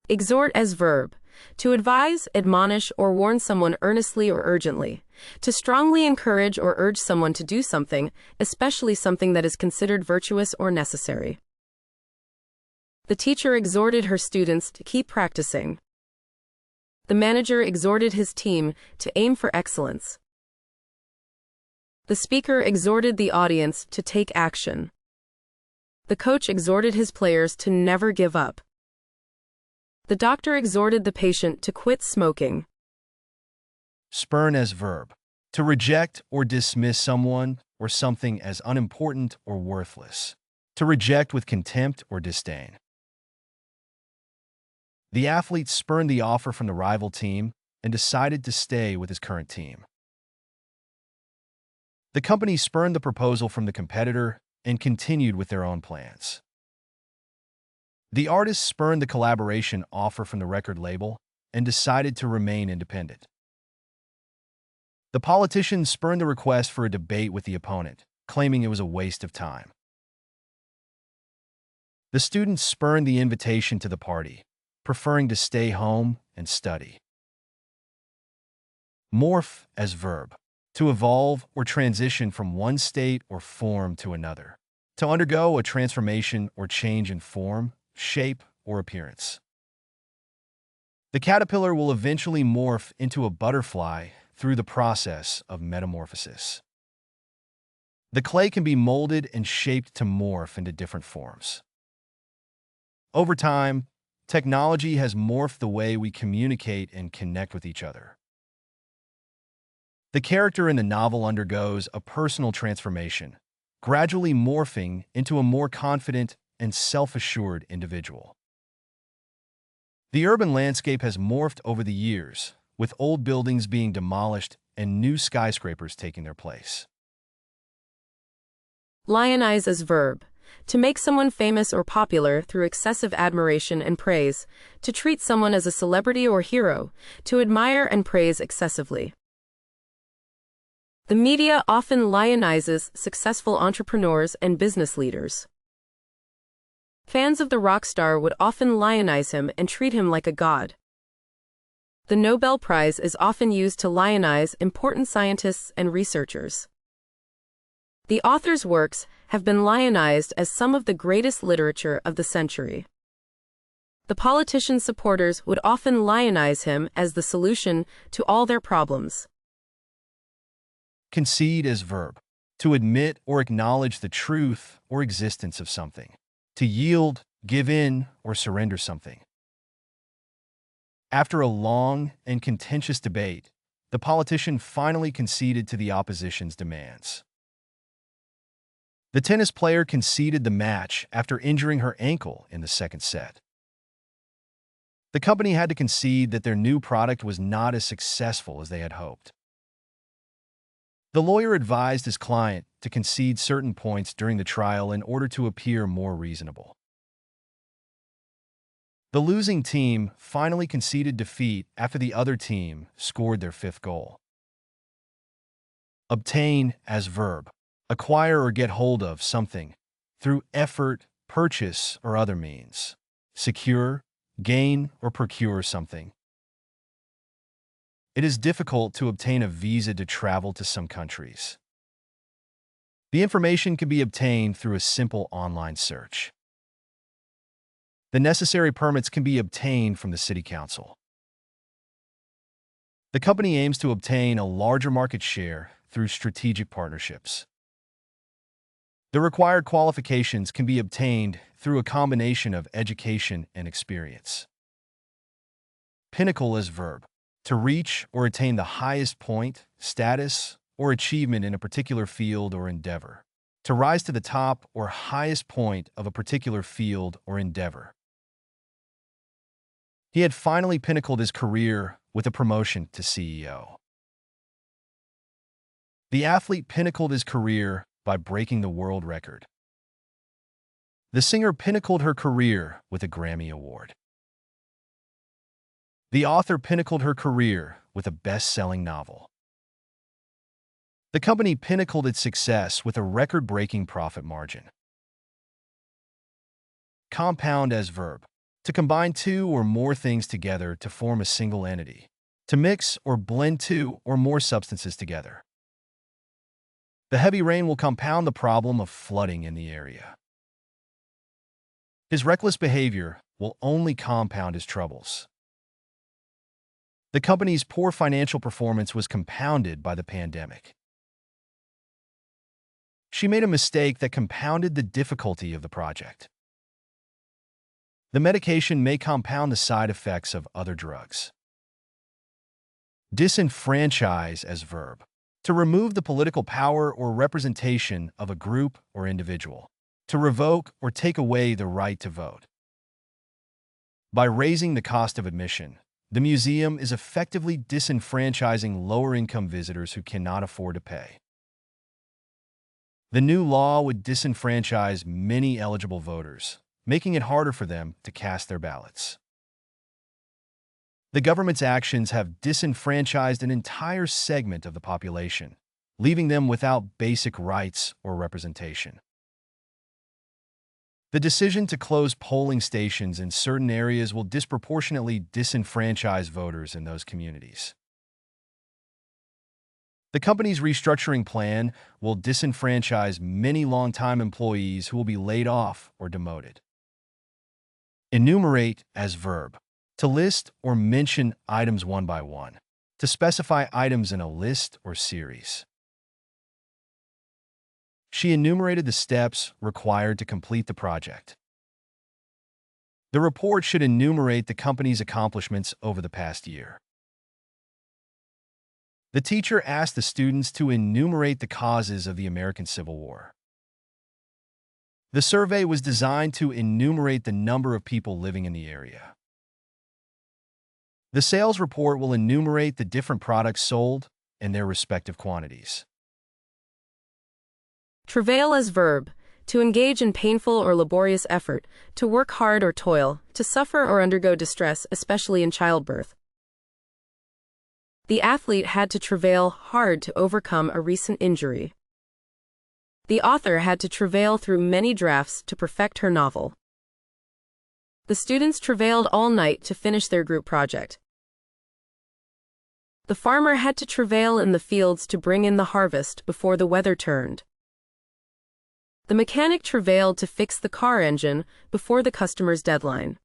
Exhort as verb. To advise, admonish, or warn someone earnestly or urgently. To strongly encourage or urge someone to do something, especially something that is considered virtuous or necessary. The teacher exhorted her students to keep practicing. The manager exhorted his team to aim for excellence. The speaker exhorted the audience to take action. The coach exhorted his players to never give up. The doctor exhorted the patient to quit smoking. Spurn as verb. To reject or dismiss someone or something as unimportant or worthless. To reject with contempt or disdain. The athlete spurned the offer from the rival team and decided to stay with his current team. The company spurned the proposal from the competitor and continued with their own plans. The artist spurned the collaboration offer from the record label and decided to remain independent. The politician spurned the request for a debate with the opponent, claiming it was a waste of time. The students spurned the invitation to the party, preferring to stay home and study. Morph as verb. To evolve or transition from one state or form to another. To undergo a transformation or change in form, shape, or appearance. The caterpillar will eventually morph into a butterfly through the process of metamorphosis. The clay can be molded and shaped to morph into different forms. Over time, technology has morphed the way we communicate and connect with each other. The character in the novel undergoes a personal transformation, gradually morphing into a more confident and self-assured individual. The urban landscape has morphed over the years, with old buildings being demolished and new skyscrapers taking their place. Lionize as verb. To make someone famous or popular through excessive admiration and praise. To treat someone as a celebrity or hero. To admire and praise excessively. The media often lionizes successful entrepreneurs and business leaders. Fans of the rock star would often lionize him and treat him like a god. The Nobel Prize is often used to lionize important scientists and researchers. The author's works have been lionized as some of the greatest literature of the century. The politician's supporters would often lionize him as the solution to all their problems. Concede as verb. To admit or acknowledge the truth or existence of something. To yield, give in, or surrender something. After a long and contentious debate, the politician finally conceded to the opposition's demands. The tennis player conceded the match after injuring her ankle in the second set. The company had to concede that their new product was not as successful as they had hoped. The lawyer advised his client to concede certain points during the trial in order to appear more reasonable. The losing team finally conceded defeat after the other team scored their fifth goal. Obtain as verb. Acquire or get hold of something through effort, purchase, or other means. Secure, gain, or procure something. It is difficult to obtain a visa to travel to some countries. The information can be obtained through a simple online search. The necessary permits can be obtained from the city council. The company aims to obtain a larger market share through strategic partnerships. The required qualifications can be obtained through a combination of education and experience. Pinnacle as verb. To reach or attain the highest point, status, or achievement in a particular field or endeavor. To rise to the top or highest point of a particular field or endeavor. He had finally pinnacled his career with a promotion to CEO. The athlete pinnacled his career by breaking the world record. The singer pinnacled her career with a Grammy Award. The author pinnacled her career with a best-selling novel. The company pinnacled its success with a record-breaking profit margin. Compound as verb. To combine two or more things together to form a single entity. To mix or blend two or more substances together. The heavy rain will compound the problem of flooding in the area. His reckless behavior will only compound his troubles. The company's poor financial performance was compounded by the pandemic. She made a mistake that compounded the difficulty of the project. The medication may compound the side effects of other drugs. Disenfranchise as verb. To remove the political power or representation of a group or individual. To revoke or take away the right to vote. By raising the cost of admission, the museum is effectively disenfranchising lower-income visitors who cannot afford to pay. The new law would disenfranchise many eligible voters, making it harder for them to cast their ballots. The government's actions have disenfranchised an entire segment of the population, leaving them without basic rights or representation. The decision to close polling stations in certain areas will disproportionately disenfranchise voters in those communities. The company's restructuring plan will disenfranchise many long-time employees who will be laid off or demoted. Enumerate as verb. To list or mention items one by one. To specify items in a list or series. She enumerated the steps required to complete the project. The report should enumerate the company's accomplishments over the past year. The teacher asked the students to enumerate the causes of the American Civil War. The survey was designed to enumerate the number of people living in the area. The sales report will enumerate the different products sold and their respective quantities. Travail as verb. To engage in painful or laborious effort, to work hard or toil, to suffer or undergo distress, especially in childbirth. The athlete had to travail hard to overcome a recent injury. The author had to travail through many drafts to perfect her novel. The students travailed all night to finish their group project. The farmer had to travail in the fields to bring in the harvest before the weather turned. The mechanic travailed to fix the car engine before the customer's deadline.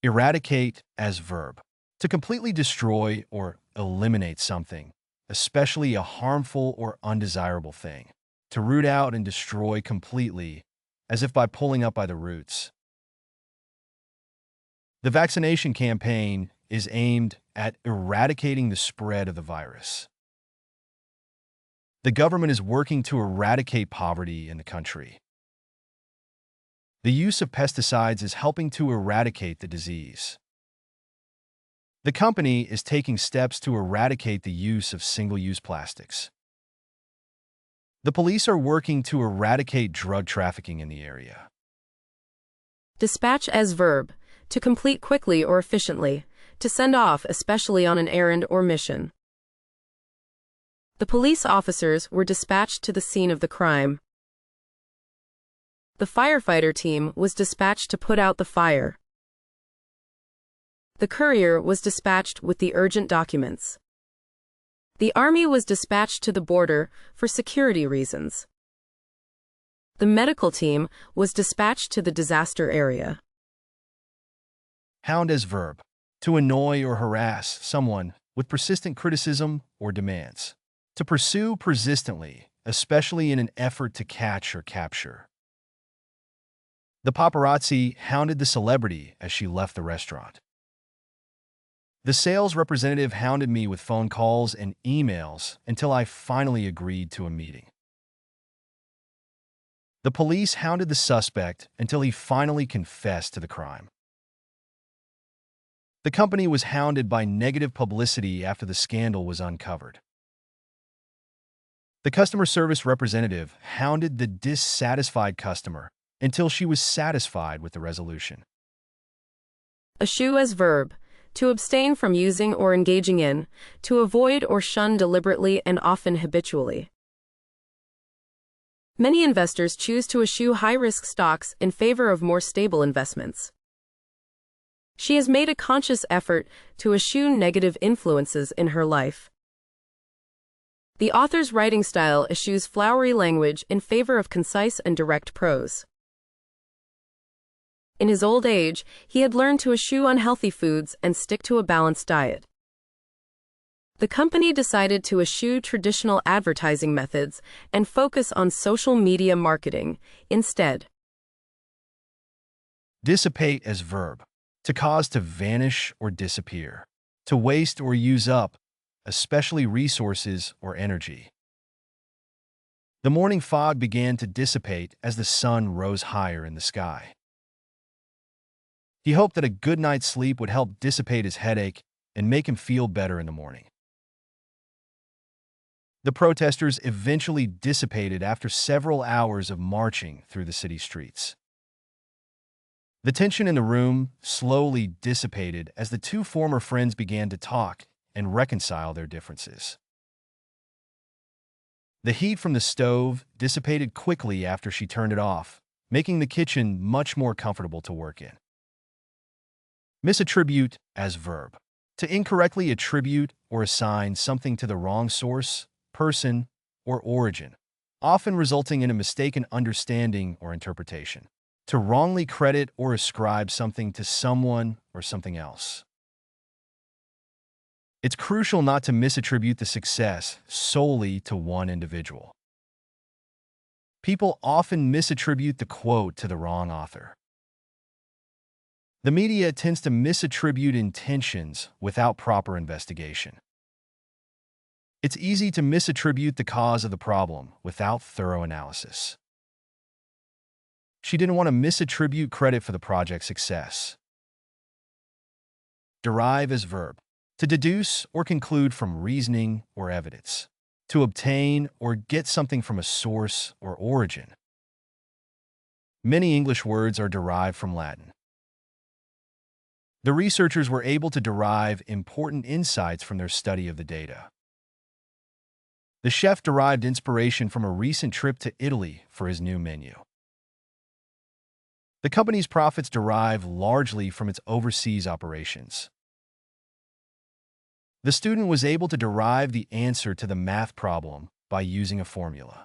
Eradicate as verb. To completely destroy or eliminate something, especially a harmful or undesirable thing. To root out and destroy completely, as if by pulling up by the roots. The vaccination campaign is aimed at eradicating the spread of the virus. The government is working to eradicate poverty in the country. The use of pesticides is helping to eradicate the disease. The company is taking steps to eradicate the use of single-use plastics. The police are working to eradicate drug trafficking in the area. Dispatch as verb. To complete quickly or efficiently. To send off, especially on an errand or mission. The police officers were dispatched to the scene of the crime. The firefighter team was dispatched to put out the fire. The courier was dispatched with the urgent documents. The army was dispatched to the border for security reasons. The medical team was dispatched to the disaster area. Hound as verb. To annoy or harass someone with persistent criticism or demands. To pursue persistently, especially in an effort to catch or capture. The paparazzi hounded the celebrity as she left the restaurant. The sales representative hounded me with phone calls and emails until I finally agreed to a meeting. The police hounded the suspect until he finally confessed to the crime. The company was hounded by negative publicity after the scandal was uncovered. The customer service representative hounded the dissatisfied customer until she was satisfied with the resolution. Eschew as verb. To abstain from using or engaging in, to avoid or shun deliberately and often habitually. Many investors choose to eschew high-risk stocks in favor of more stable investments. She has made a conscious effort to eschew negative influences in her life. The author's writing style eschews flowery language in favor of concise and direct prose. In his old age, he had learned to eschew unhealthy foods and stick to a balanced diet. The company decided to eschew traditional advertising methods and focus on social media marketing instead. Dissipate as verb. To cause to vanish or disappear. To waste or use up, especially resources or energy. The morning fog began to dissipate as the sun rose higher in the sky. He hoped that a good night's sleep would help dissipate his headache and make him feel better in the morning. The protesters eventually dissipated after several hours of marching through the city streets. The tension in the room slowly dissipated as the two former friends began to talk and reconcile their differences. The heat from the stove dissipated quickly after she turned it off, making the kitchen much more comfortable to work in. Misattribute as verb. To incorrectly attribute or assign something to the wrong source, person, or origin, often resulting in a mistaken understanding or interpretation. To wrongly credit or ascribe something to someone or something else. It's crucial not to misattribute the success solely to one individual. People often misattribute the quote to the wrong author. The media tends to misattribute intentions without proper investigation. It's easy to misattribute the cause of the problem without thorough analysis. She didn't want to misattribute credit for the project's success. Derive as verb. To deduce or conclude from reasoning or evidence. To obtain or get something from a source or origin. Many English words are derived from Latin. The researchers were able to derive important insights from their study of the data. The chef derived inspiration from a recent trip to Italy for his new menu. The company's profits derive largely from its overseas operations. The student was able to derive the answer to the math problem by using a formula.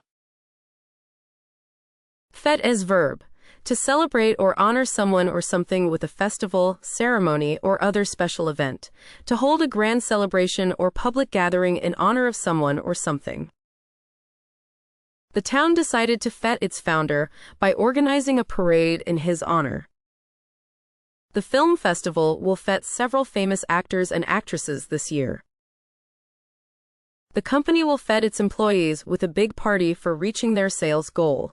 Fete as verb. To celebrate or honor someone or something with a festival, ceremony, or other special event. To hold a grand celebration or public gathering in honor of someone or something. The town decided to fete its founder by organizing a parade in his honor. The film festival will fete several famous actors and actresses this year. The company will fete its employees with a big party for reaching their sales goal.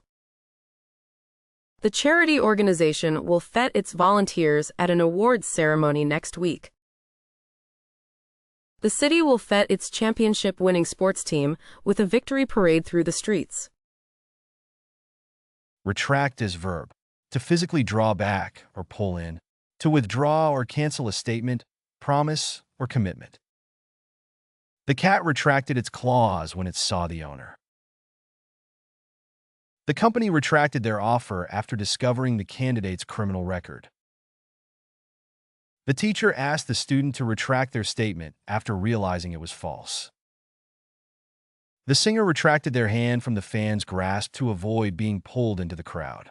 The charity organization will fete its volunteers at an awards ceremony next week. The city will fete its championship-winning sports team with a victory parade through the streets. Retract as verb. To physically draw back or pull in. To withdraw or cancel a statement, promise, or commitment. The cat retracted its claws when it saw the owner. The company retracted their offer after discovering the candidate's criminal record. The teacher asked the student to retract their statement after realizing it was false. The singer retracted their hand from the fan's grasp to avoid being pulled into the crowd.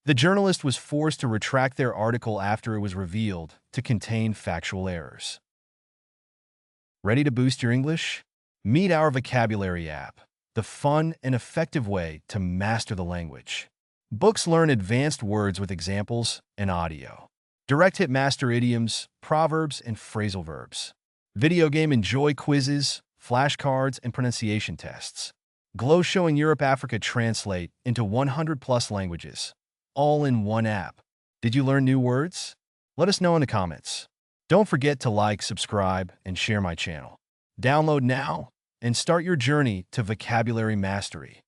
The journalist was forced to retract their article after it was revealed to contain factual errors. Ready to boost your English? Meet our vocabulary app, the fun and effective way to master the language. Books learn advanced words with examples and audio. Direct hit master idioms, proverbs, and phrasal verbs. Video game enjoy quizzes, flashcards, and pronunciation tests. Glow showing Europe, Africa translate into 100+ languages. All in one app. Did you learn new words? Let us know in the comments. Don't forget to like, subscribe, and share my channel. Download now and start your journey to vocabulary mastery.